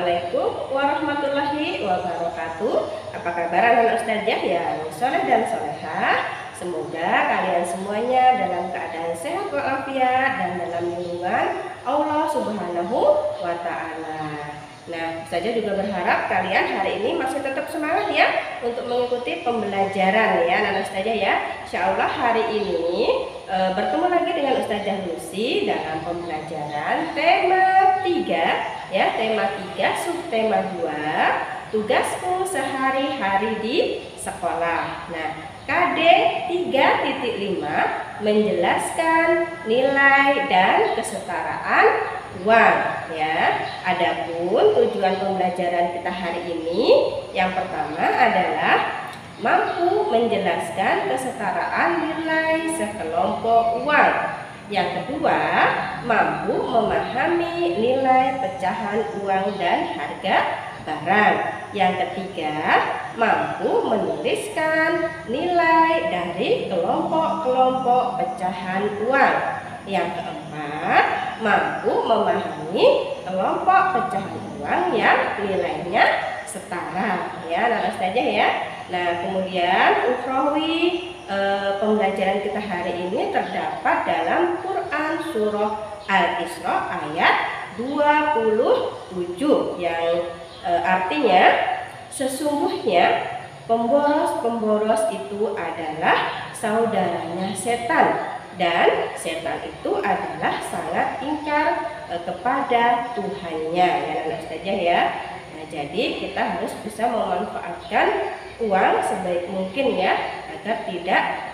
Assalamualaikum warahmatullahi wabarakatuh. Apa kabar anak ustazah yang soleh dan solehah? Semoga kalian semuanya dalam keadaan sehat walafiat dan dalam lindungan Allah Subhanahu wa Ta'ala. Nah, ustazah juga berharap kalian hari ini masih tetap semangat ya untuk mengikuti pembelajaran ya anak ustazah ya. Insya Allah hari ini bertemu lagi dengan Ustazah Lucy dalam pembelajaran tema 3 ya, tema 3 subtema 2, tugasku sehari-hari di sekolah. Nah, KD 3.5 menjelaskan nilai dan kesetaraan uang ya. Adapun tujuan pembelajaran kita hari ini yang pertama adalah mampu menjelaskan kesetaraan nilai sekelompok uang. Yang kedua, mampu memahami nilai pecahan uang dan harga barang. Yang ketiga, mampu menuliskan nilai dari kelompok-kelompok pecahan uang. Yang keempat, mampu memahami kelompok pecahan uang yang nilainya setara ya anak ustazah ya. Nah, kemudian ukhrawi pembelajaran kita hari ini terdapat dalam Quran surah Al-Isra ayat 27 yang artinya sesungguhnya pemboros-pemboros itu adalah saudaranya setan dan setan itu adalah sangat ingkar kepada Tuhannya ya anak ustazah ya. Nah, jadi kita harus bisa memanfaatkan uang sebaik mungkin ya agar tidak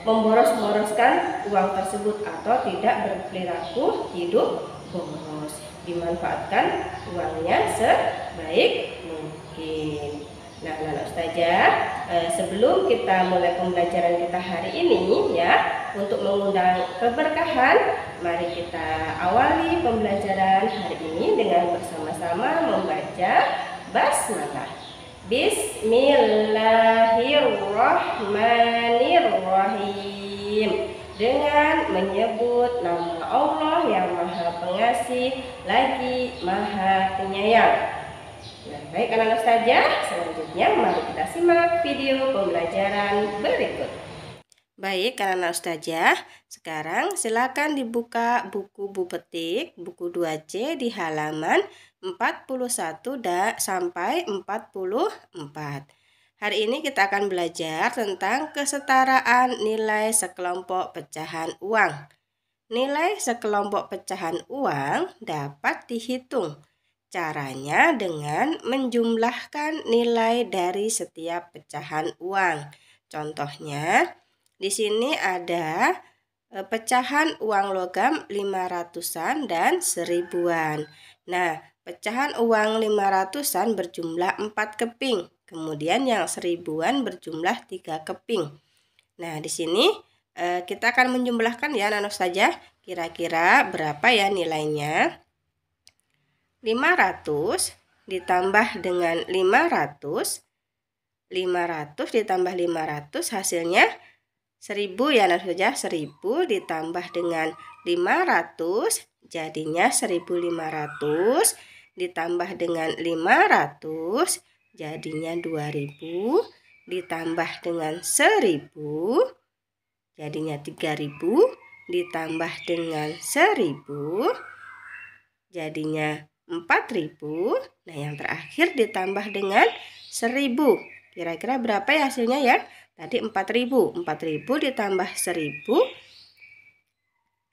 memboros-boroskan uang tersebut atau tidak berperilaku hidup boros. Dimanfaatkan uangnya sebaik mungkin. Nah, anak ustazah, sebelum kita mulai pembelajaran kita hari ini ya, untuk mengundang keberkahan, mari kita awali pembelajaran hari ini dengan bersama-sama membaca basmalah. Bismillahirrahmanirrahim. Dengan menyebut nama Allah yang Maha Pengasih lagi Maha Penyayang. Nah, baik anak ustazah, selanjutnya mari kita simak video pembelajaran berikut. Baik anak ustazah, sekarang silakan dibuka buku Bu Petik, buku 2C di halaman 41 sampai 44. Hari ini kita akan belajar tentang kesetaraan nilai sekelompok pecahan uang. Nilai sekelompok pecahan uang dapat dihitung. Caranya dengan menjumlahkan nilai dari setiap pecahan uang. Contohnya, di sini ada pecahan uang logam 500-an dan 1000-an. Nah, pecahan uang 500-an berjumlah 4 keping. Kemudian yang 1000-an berjumlah 3 keping. Nah, di sini kita akan menjumlahkan ya anak ustazah. Kira-kira berapa ya nilainya? 500 ditambah dengan 500 ditambah 500 hasilnya 1000 ya anak ustazah. 1000 ditambah dengan 500 jadinya 1500 ditambah dengan 500 jadinya 2000 ditambah dengan 1000 jadinya 3000 ditambah dengan 1000 jadinya 4000. Nah, yang terakhir ditambah dengan 1000. Kira-kira berapa ya hasilnya ya? Tadi 4000. 4000 ditambah 1000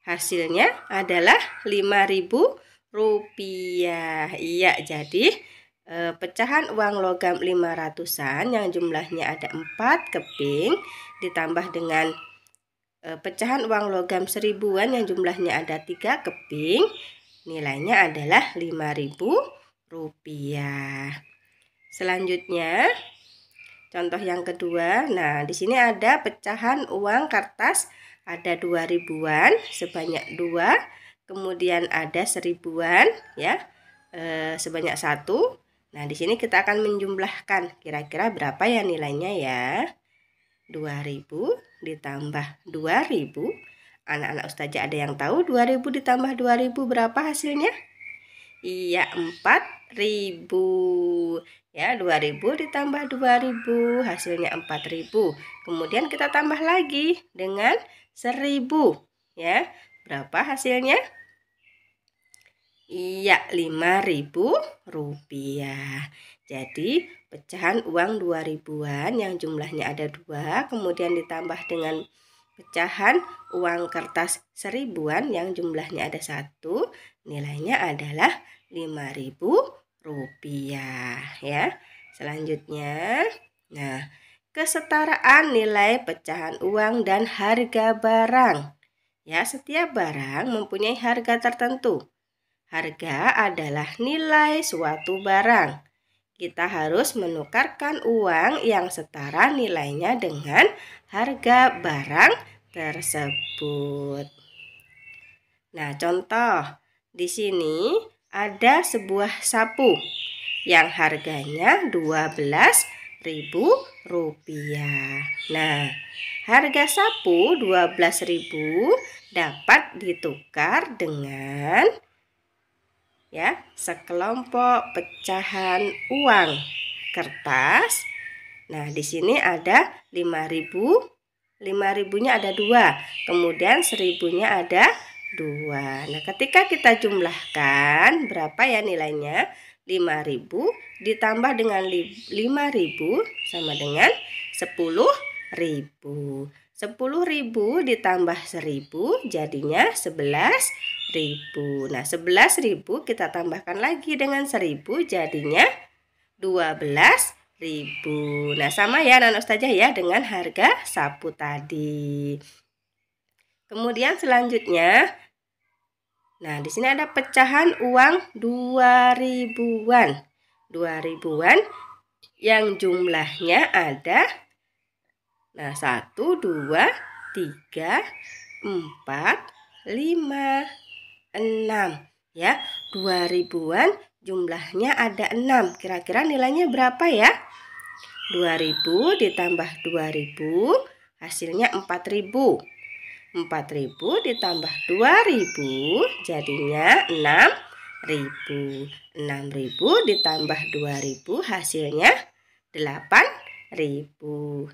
hasilnya adalah 5000 rupiah. Iya, jadi pecahan uang logam 500-an yang jumlahnya ada 4 keping ditambah dengan pecahan uang logam 1000-an yang jumlahnya ada 3 keping, nilainya adalah 5000 rupiah. Selanjutnya, contoh yang kedua. Nah, di sini ada pecahan uang kertas ada 2000-an sebanyak 2, kemudian ada 1000-an ya sebanyak 1. Nah, di sini kita akan menjumlahkan kira-kira berapa ya nilainya ya. 2000 ditambah 2000. Anak-anak ustazah ada yang tahu 2000 ditambah 2000 berapa hasilnya? Iya, 4.000. Ya, 2.000 ditambah 2.000 hasilnya 4.000. Kemudian kita tambah lagi dengan 1.000. Ya, berapa hasilnya? Iya, 5.000 rupiah. Jadi pecahan uang 2.000-an yang jumlahnya ada 2, kemudian ditambah dengan pecahan uang kertas 1.000-an yang jumlahnya ada 1, nilainya adalah 5.000 rupiah ya. Selanjutnya, nah, kesetaraan nilai pecahan uang dan harga barang. Ya, setiap barang mempunyai harga tertentu. Harga adalah nilai suatu barang. Kita harus menukarkan uang yang setara nilainya dengan harga barang tersebut. Nah, contoh di sini ada sebuah sapu yang harganya 12.000 rupiah. Nah, harga sapu 12.000 dapat ditukar dengan sekelompok pecahan uang kertas. Nah, di sini ada 5.000. 5.000-nya ada 2. Kemudian 1.000-nya ada 2. Nah, ketika kita jumlahkan berapa ya nilainya? 5.000 ditambah dengan 5.000 sama dengan 10.000. 10.000 ditambah 1.000 jadinya 11.000. Nah, 11.000 kita tambahkan lagi dengan 1.000 jadinya 12.000. Nah, sama ya anak ustazah ya dengan harga sapu tadi. Kemudian selanjutnya, nah di sini ada pecahan uang 2.000-an. 2.000-an yang jumlahnya ada 1, 2, 3, 4, 5, 6 ya. 2.000-an jumlahnya ada 6. Kira-kira nilainya berapa ya? 2.000 ditambah 2.000 hasilnya 4.000. 4.000 ditambah 2.000 jadinya 6.000. 6.000 ditambah 2.000 hasilnya 8.000. 8.000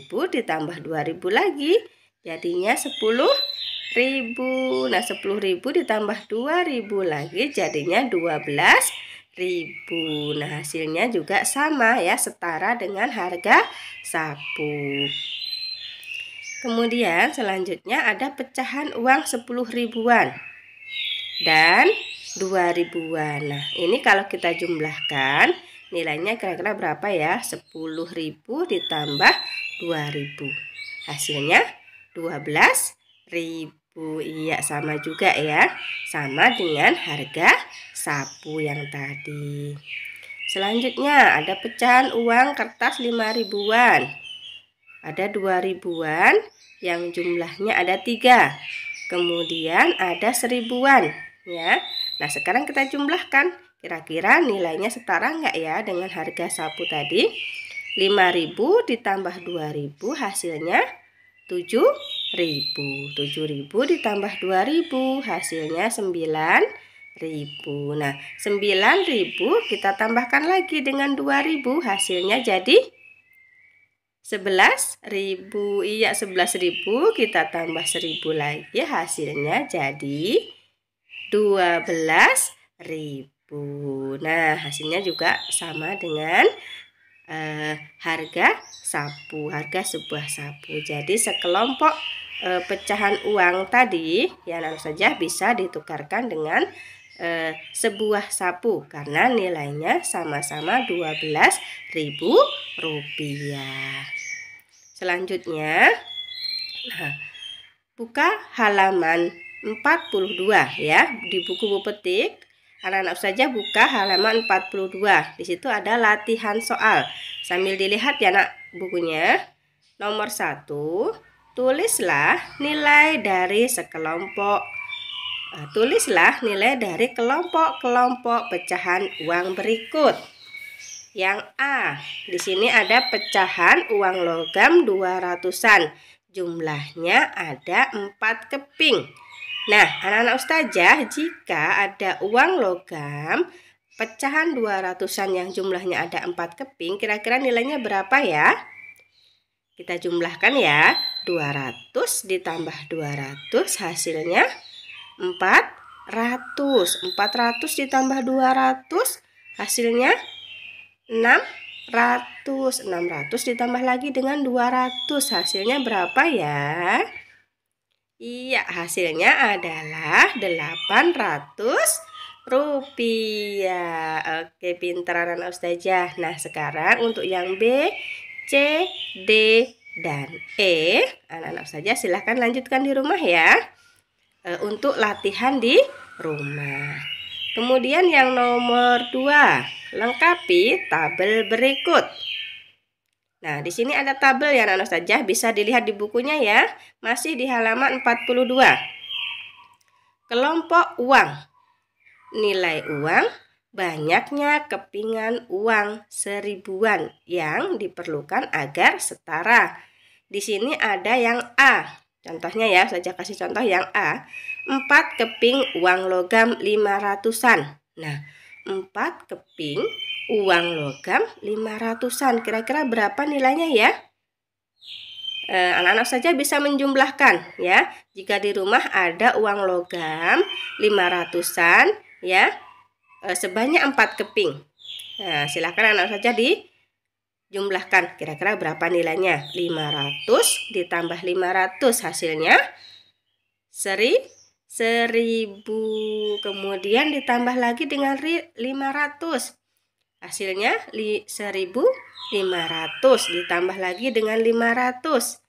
ditambah 2.000 lagi jadinya 10.000. Nah, 10.000 ditambah 2.000 lagi jadinya 12.000. Nah, hasilnya juga sama ya, setara dengan harga sapu. Kemudian selanjutnya ada pecahan uang 10.000-an dan 2.000-an. Nah, ini kalau kita jumlahkan nilainya kira-kira berapa ya? 10.000 ditambah 2.000. Hasilnya 12.000. Iya, sama juga ya. Sama dengan harga sapu yang tadi. Selanjutnya ada pecahan uang kertas 5.000-an. Ada 2.000-an yang jumlahnya ada 3. Kemudian ada 1.000-an ya. Nah, sekarang kita jumlahkan. Kira-kira nilainya setara enggak ya dengan harga sapu tadi? 5.000 ditambah 2.000 hasilnya 7.000. 7.000 ditambah 2.000 hasilnya 9.000. Nah, 9.000 kita tambahkan lagi dengan 2.000 hasilnya jadi 11.000. Iya, 11.000 kita tambah 1.000 lagi hasilnya jadi 12.000. Nah, hasilnya juga sama dengan harga sapu, harga sebuah sapu. Jadi sekelompok pecahan uang tadi ya langsung saja bisa ditukarkan dengan sebuah sapu karena nilainya sama-sama 12.000 rupiah. Selanjutnya, nah, buka halaman 42 ya di buku petik. Anak-anak saja buka halaman 42. Di situ ada latihan soal. Sambil dilihat ya nak bukunya. Nomor 1, tulislah nilai dari sekelompok. Tulislah nilai dari kelompok-kelompok pecahan uang berikut. Yang A, di sini ada pecahan uang logam 200-an. Jumlahnya ada 4 keping. Nah, anak-anak ustazah, jika ada uang logam pecahan 200-an yang jumlahnya ada 4 keping, kira-kira nilainya berapa ya? Kita jumlahkan ya. 200 ditambah 200 hasilnya 400. 400 ditambah 200 hasilnya 600. 600 ditambah lagi dengan 200 hasilnya berapa ya? Iya, hasilnya adalah 800 rupiah. Oke, pintar anak ustazah. Nah, sekarang untuk yang B, C, D, dan E, anak-anak ustazah silahkan lanjutkan di rumah ya. Untuk latihan di rumah. Kemudian yang nomor 2, lengkapi tabel berikut. Nah, di sini ada tabel ya anak-anak ustazah, bisa dilihat di bukunya ya. Masih di halaman 42. Kelompok uang. Nilai uang, banyaknya kepingan uang 1000-an yang diperlukan agar setara. Di sini ada yang A. Contohnya ya, saya kasih contoh yang A. 4 keping uang logam 500-an. Nah, 4 keping uang logam 500-an. Kira-kira berapa nilainya ya? Anak-anak saja bisa menjumlahkan ya. Jika di rumah ada uang logam 500-an ya, sebanyak 4 keping. Nah, silakan anak saja dijumlahkan kira-kira berapa nilainya. 500 ditambah 500 hasilnya 1000. Kemudian ditambah lagi dengan 500. Hasilnya 1500 ditambah lagi dengan 500.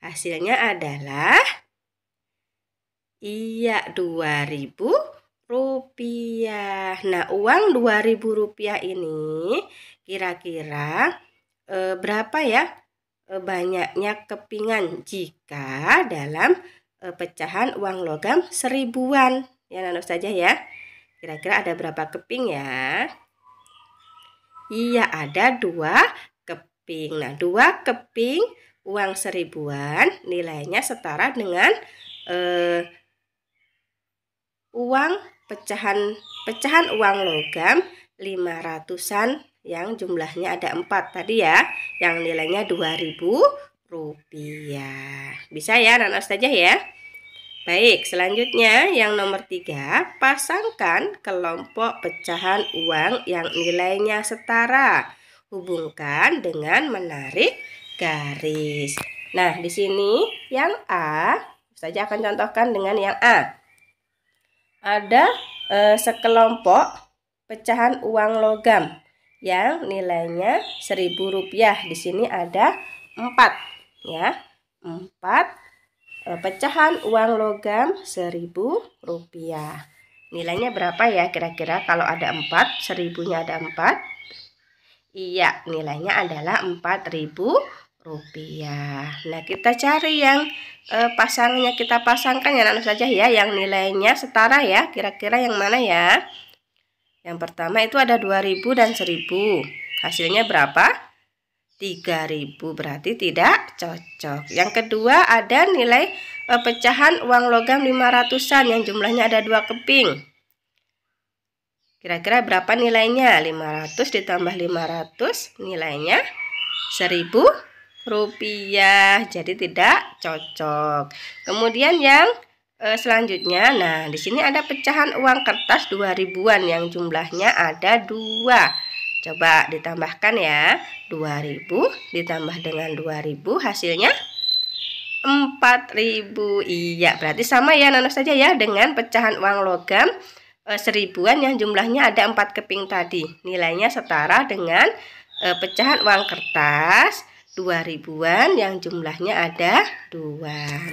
Hasilnya adalah 2000 rupiah. Nah, uang 2000 rupiah ini kira-kira berapa ya banyaknya kepingan jika dalam pecahan uang logam 1000-an ya anak saja ya. Kira-kira ada berapa keping ya? Iya, ada 2 keping. Nah, 2 keping uang 1000-an nilainya setara dengan uang pecahan uang logam 500-an yang jumlahnya ada 4 tadi ya, yang nilainya 2000 rupiah. Bisa ya anak ustazah ya? Baik, selanjutnya yang nomor 3, pasangkan kelompok pecahan uang yang nilainya setara. Hubungkan dengan menarik garis. Nah, di sini yang A, ustazah akan contohkan dengan yang A. Ada sekelompok pecahan uang logam yang nilainya 1000 rupiah. Di sini ada 4 ya. 4 pecahan uang logam 1000 rupiah. Nilainya berapa ya kira-kira kalau ada 4? 1000-nya ada 4. Iya, nilainya adalah 4000 rupiah. Nah, kita cari yang pasangnya, kita pasangkan ya anak saja ya, yang nilainya setara ya. Kira-kira yang mana ya? Yang pertama itu ada 2000 dan 1000. Hasilnya berapa? 3000, berarti tidak cocok. Yang kedua ada nilai pecahan uang logam 500-an yang jumlahnya ada 2 keping. Kira-kira berapa nilainya? 500 ditambah 500 nilainya 1000 rupiah. Jadi tidak cocok. Kemudian yang selanjutnya, nah di sini ada pecahan uang kertas 2000-an yang jumlahnya ada 2. Coba ditambahkan ya. 2000 ditambah dengan 2000 hasilnya 4000. Iya, berarti sama ya anak saja ya dengan pecahan uang logam 1000-an yang jumlahnya ada 4 keping tadi. Nilainya setara dengan pecahan uang kertas 2000-an yang jumlahnya ada 2.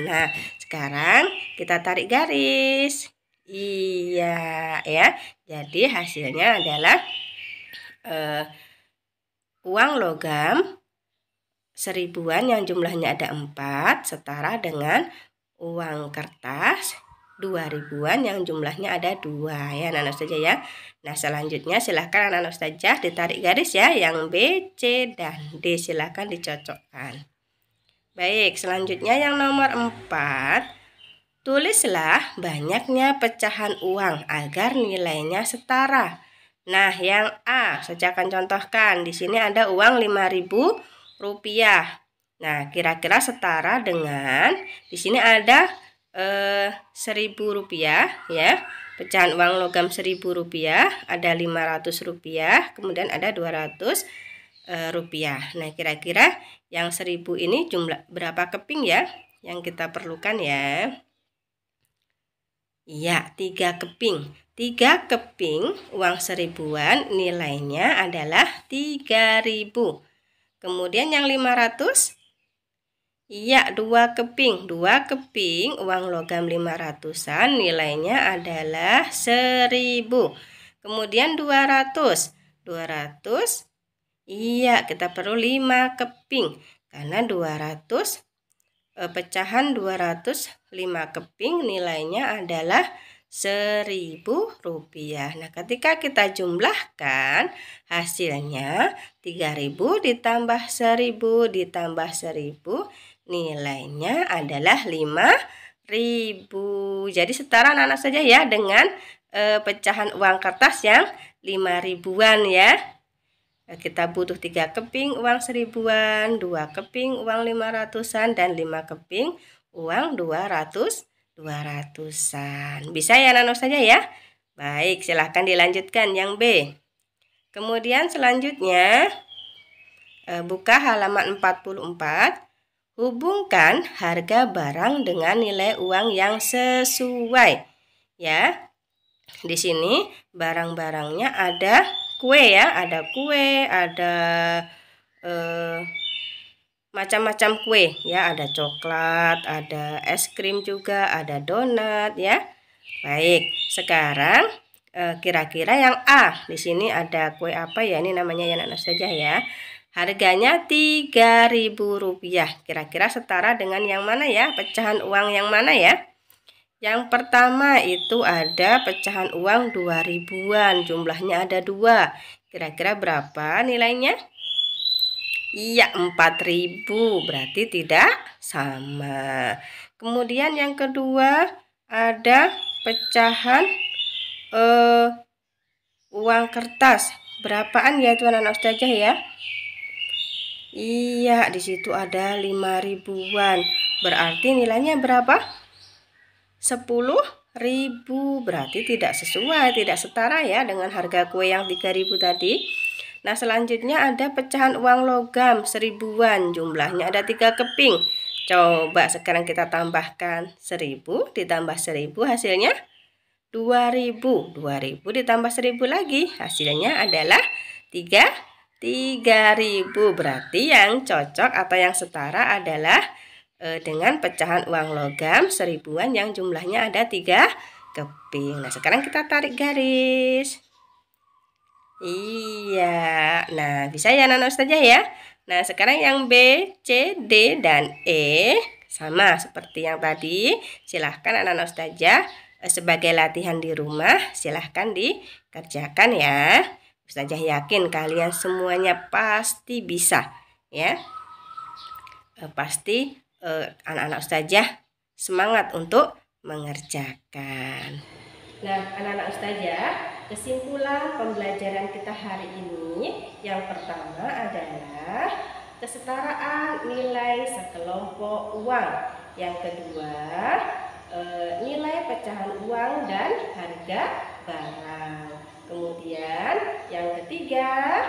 Nah, sekarang kita tarik garis. Iya ya. Jadi hasilnya adalah uang logam 1000-an yang jumlahnya ada 4 setara dengan uang kertas 2000-an yang jumlahnya ada 2 ya anak-anak saja ya. Nah, selanjutnya silahkan anak-anak saja ditarik garis ya, yang B, C, dan D silahkan dicocokkan. Baik, selanjutnya yang nomor 4, Tulislah banyaknya pecahan uang agar nilainya setara. Nah, yang A, saya akan contohkan. Di sini ada uang Rp5.000. Nah, kira-kira setara dengan di sini ada Rp1.000 ya. Pecahan uang logam Rp1.000, ada Rp500, kemudian ada Rp200. Nah, kira-kira yang 1.000 ini jumlah berapa keping ya yang kita perlukan ya? Iya, 3 keping. 3 keping uang 1.000-an nilainya adalah 3.000. Kemudian yang 500? Iya, 2 keping. 2 keping uang logam 500-an nilainya adalah 1.000. Kemudian 200. 200. Iya, kita perlu 5 keping. Karena 200 pecahan 205 keping nilainya adalah Rp1.000. Nah, ketika kita jumlahkan hasilnya 3.000 ditambah 1.000 ditambah 1.000 nilainya adalah 5.000. Jadi setara anak-anak saja ya dengan pecahan uang kertas yang 5.000-an ya. Kita butuh 3 keping uang 1.000-an, 2 keping uang 500-an, dan 5 keping uang 200-an. Bisa ya anak-anak saja ya? Baik, silahkan dilanjutkan yang B. Kemudian selanjutnya buka halaman 44. Hubungkan harga barang dengan nilai uang yang sesuai. Ya. Di sini barang-barangnya ada kue ya, ada kue, ada macam-macam kue ya, ada coklat, ada es krim juga, ada donat ya. Baik, sekarang kira-kira yang A, di sini ada kue apa ya? Ini namanya ya anak-anak saja ya. Harganya Rp3.000. Kira-kira setara dengan yang mana ya? Pecahan uang yang mana ya? Yang pertama itu ada pecahan uang 2.000-an. Jumlahnya ada 2. Kira-kira berapa nilainya? Iya, 4.000. Berarti tidak sama. Kemudian yang kedua ada pecahan uang kertas. Berapaan ya itu anak-anak ustazah ya? Iya, di situ ada 5.000-an. Berarti nilainya berapa? 10.000. Berarti tidak sesuai, tidak setara ya dengan harga kue yang 3.000 tadi. Nah, selanjutnya ada pecahan uang logam 1.000-an. Jumlahnya ada 3 keping. Coba sekarang kita tambahkan 1.000 ditambah 1.000 hasilnya 2.000. 2.000 ditambah 1.000 lagi hasilnya adalah 3.000. Berarti yang cocok atau yang setara adalah dengan pecahan uang logam 1.000-an yang jumlahnya ada 3 keping. Nah, sekarang kita tarik garis. Iya. Nah, bisa ya anak-anak ustazah ya. Nah, sekarang yang B, C, D, dan E sama seperti yang tadi. Silahkan anak-anak ustazah sebagai latihan di rumah silahkan dikerjakan ya. Ustazah yakin kalian semuanya pasti bisa ya. Pasti anak-anak ustazah semangat untuk mengerjakan. Nah, anak-anak ustazah, kesimpulan pembelajaran kita hari ini yang pertama adalah kesetaraan nilai sekelompok uang. Yang kedua, nilai pecahan uang dan harga barang. Kemudian yang ketiga,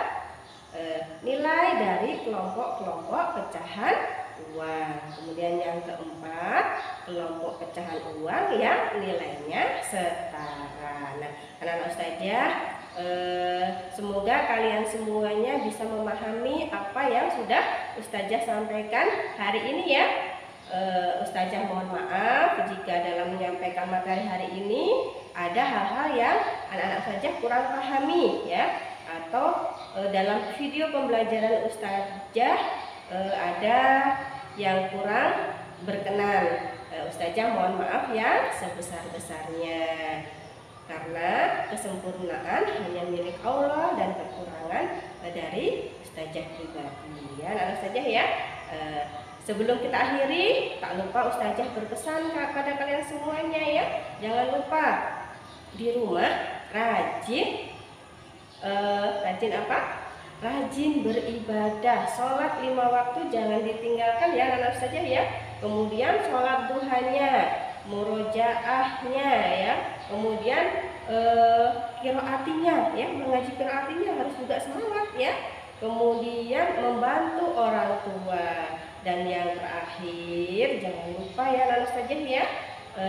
nilai dari kelompok-kelompok pecahan uang. Kemudian yang keempat, kelompok pecahan uang yang nilainya setara. Nah, anak-anak ustazah, semoga kalian semuanya bisa memahami apa yang sudah ustazah sampaikan hari ini ya. Ustazah mohon maaf jika dalam menyampaikan materi hari ini ada hal-hal yang anak-anak ustazah kurang pahami ya, atau dalam video pembelajaran ustazah ada yang kurang berkenan. Ustazah mohon maaf ya sebesar-besarnya, karena kesempurnaan hanya milik Allah dan kekurangan dari ustazah pribadi ya anak-anak ustazah ya. Sebelum kita akhiri, tak lupa Ustazah berpesan kepada kalian semuanya ya. Jangan lupa di rumah rajin apa? Rajin beribadah. Sholat 5 waktu jangan ditinggalkan ya anak Ustazah ya. Kemudian sholat duhanya, murojaahnya ya. Kemudian qiraatinya ya, mengaji qiraatinya harus juga semangat ya. Kemudian membantu orang tua. Dan yang terakhir, jangan lupa ya anak Ustazah ya,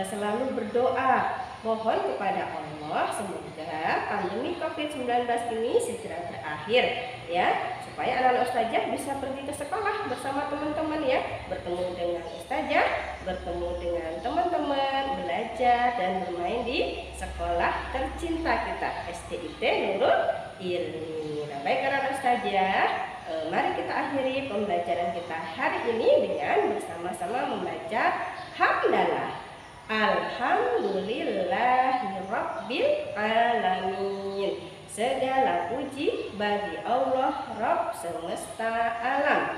selalu berdoa. Mohon kepada Allah semoga pandemi COVID-19 ini segera berakhir ya, supaya anak-anak Ustazah bisa pergi ke sekolah bersama teman-teman ya, bertemu dengan Ustazah, bertemu dengan teman-teman, belajar dan bermain di sekolah tercinta kita SDIT Nurul Ilmi. Nah, baik anak-anak Ustazah, mari kita akhiri pembelajaran kita hari ini dengan bersama-sama membaca hamdalah. Alhamdulillahirabbil alamin. Segala puji bagi Allah Rabb semesta alam.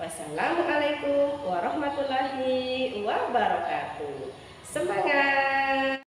Wassalamualaikum warahmatullahi wabarakatuh. Semangat.